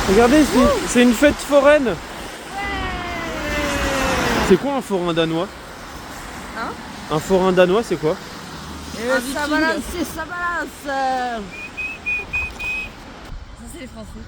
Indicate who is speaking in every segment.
Speaker 1: Regardez, c'est une fête foraine. C'est quoi un forain danois?
Speaker 2: Hein?
Speaker 1: Un forain danois, c'est quoi?
Speaker 2: Ça balance, ça balance. Ça c'est les Français.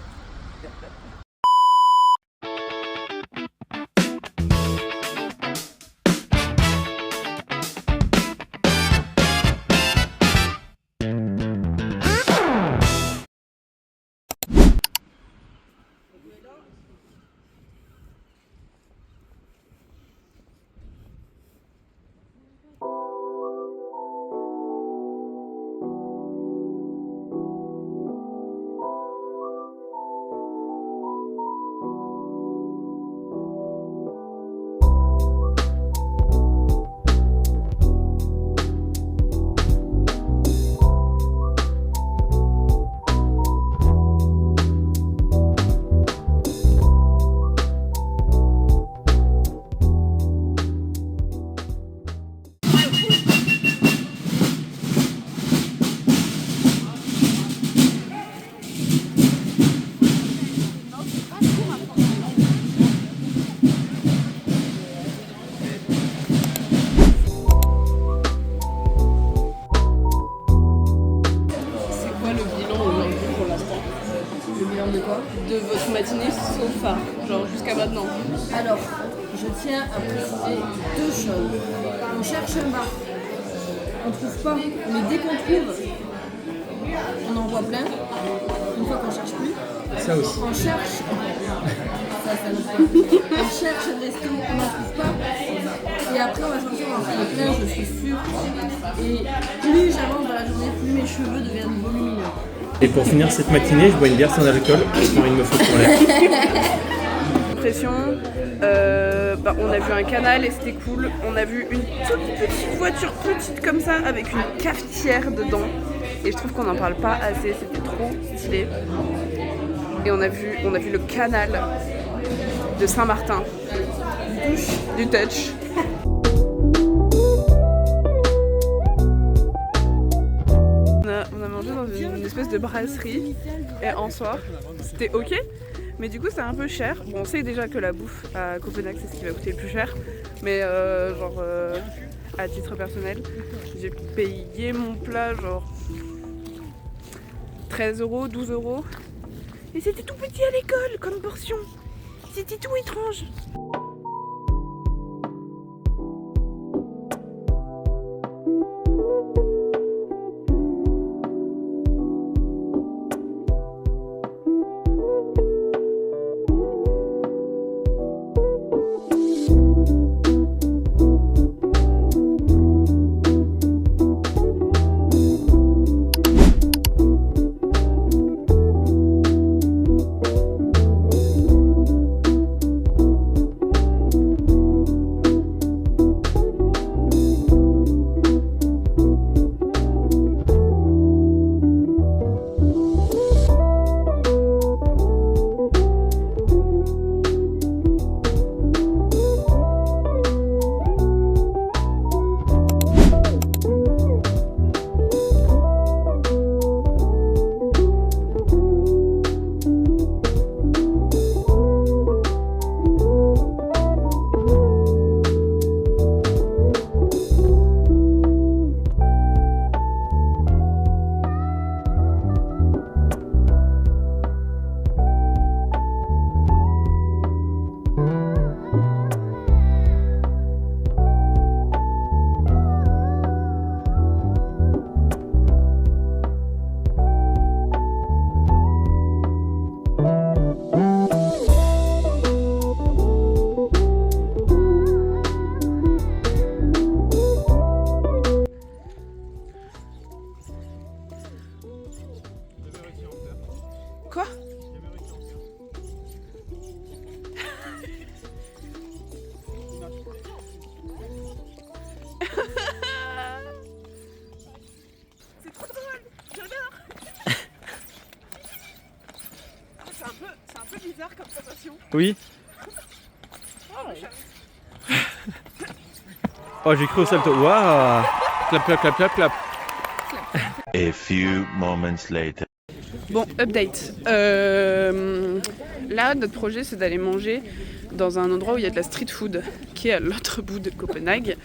Speaker 3: De votre matinée sofa, genre jusqu'à maintenant?
Speaker 2: Alors, je tiens à préciser deux choses. On cherche un bar, on trouve pas, mais dès qu'on trouve, on en voit plein. Une fois qu'on cherche plus,
Speaker 1: Ça aussi.
Speaker 2: on cherche. On cherche un resto, on n'en trouve pas. Et après, on va sortir, on en trouve plein, je suis sûre. Et plus j'avance dans la journée, plus mes cheveux deviennent volumineux.
Speaker 1: Et pour finir cette matinée, je bois une bière sans alcool. Il me faut pour l'air.
Speaker 3: Impression, on a vu un canal et c'était cool. On a vu une toute petite voiture petite comme ça avec une cafetière dedans. Et je trouve qu'on n'en parle pas assez, c'était trop stylé. Et on a vu le canal de Saint-Martin, du touch. On a mangé dans une espèce de brasserie et en soir, c'était ok, mais du coup c'était un peu cher. Bon, on sait déjà que la bouffe à Copenhague c'est ce qui va coûter le plus cher, mais à titre personnel, j'ai payé mon plat genre 13 €, 12 €, et c'était tout petit à l'école comme portion, c'était tout étrange. Quoi? C'est trop drôle, j'adore. C'est un peu bizarre comme sensation.
Speaker 1: Oui. Oh, j'ai cru au salto. Waouh! Clap, clap, clap, clap, clap.
Speaker 4: A few moments later.
Speaker 3: Bon, update. là, notre projet, c'est d'aller manger dans un endroit où il y a de la street food, qui est à l'autre bout de Copenhague.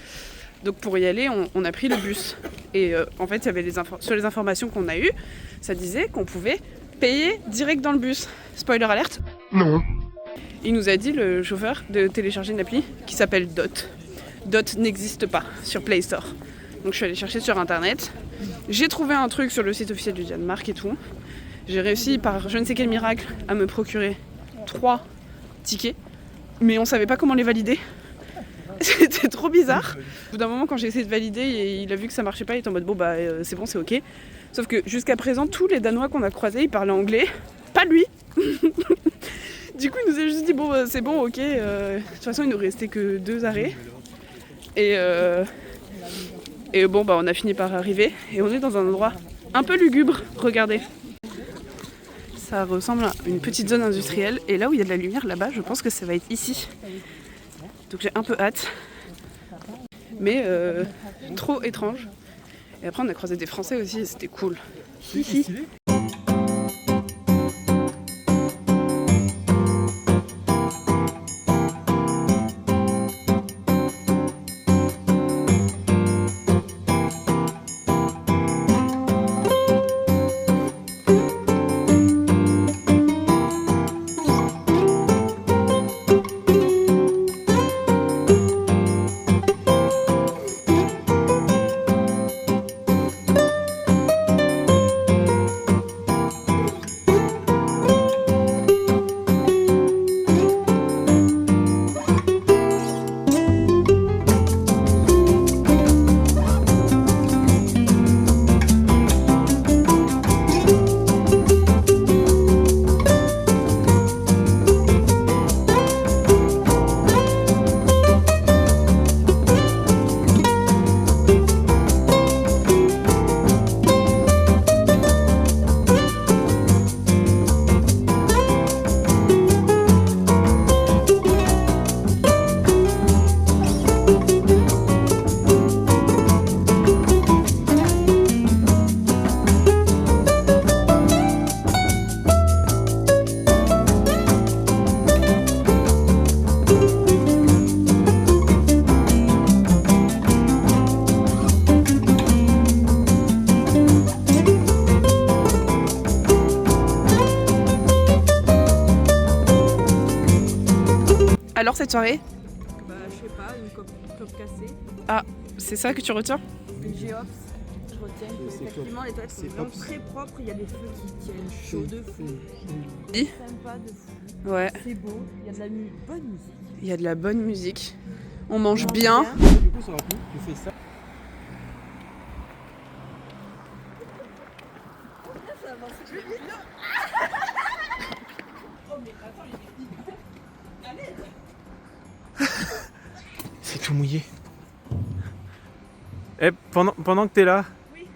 Speaker 3: Donc pour y aller, on a pris le bus. Et en fait, il y avait sur les informations qu'on a eues, ça disait qu'on pouvait payer direct dans le bus. Spoiler alerte.
Speaker 4: Non.
Speaker 3: Il nous a dit, le chauffeur, de télécharger une appli qui s'appelle Dot. Dot n'existe pas sur Play Store. Donc je suis allée chercher sur internet. J'ai trouvé un truc sur le site officiel du Danemark et tout. J'ai réussi par je ne sais quel miracle à me procurer 3 tickets. Mais on savait pas comment les valider. C'était trop bizarre. Au bout d'un moment, quand j'ai essayé de valider, il a vu que ça marchait pas, il était en mode bon bah c'est bon, c'est ok. Sauf que jusqu'à présent, tous les Danois qu'on a croisés, ils parlaient anglais. Pas lui. Du coup, il nous a juste dit bon c'est bon, ok. De toute façon, il nous restait que 2 arrêts. Et bon bah on a fini par arriver et on est dans un endroit un peu lugubre. Regardez. Ça ressemble à une petite zone industrielle et là où il y a de la lumière là-bas, je pense que ça va être ici. Donc j'ai un peu hâte. Mais trop étrange. Et après on a croisé des Français aussi et c'était cool. Ici. Alors cette soirée?
Speaker 2: Bah, je sais pas, une cope cassée,
Speaker 3: Ah, c'est ça que tu retiens?
Speaker 2: une Géops. Je retiens que effectivement les toilettes sont vraiment très propres, il y a des feux qui tiennent chaud de fou.
Speaker 3: Dis.
Speaker 2: Sympa de fou.
Speaker 3: Ouais,
Speaker 2: C'est beau, il y a de la bonne musique.
Speaker 3: il y a de la bonne musique. On mange bien.
Speaker 1: Du coup, ça va plus. Tu fais ça. C'est tout mouillé. Eh, pendant que t'es là. Oui.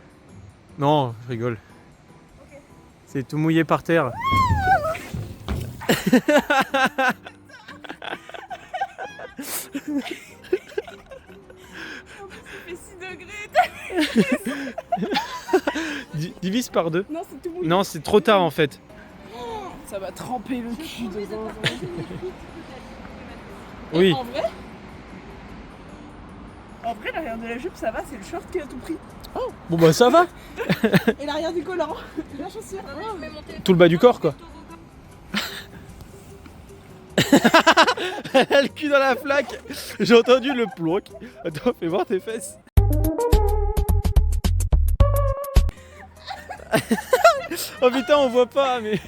Speaker 1: Non, je rigole. Okay. C'est tout mouillé par terre.
Speaker 3: Il fait 6 degrés.
Speaker 1: Divise par 2.
Speaker 3: Non, c'est tout mouillé.
Speaker 1: Non, c'est trop tard en fait.
Speaker 3: Ça va tremper le cul de zinzin.
Speaker 1: Oui.
Speaker 3: En vrai, l'arrière de la jupe, ça va, c'est le short qui a tout pris.
Speaker 1: Oh, bon bah ça va.
Speaker 3: Et l'arrière du collant, la chaussure.
Speaker 1: Tout le bas du corps quoi. Elle a le cul dans la flaque. J'ai entendu le plouc. Attends, fais voir tes fesses. Oh putain, on voit pas mais...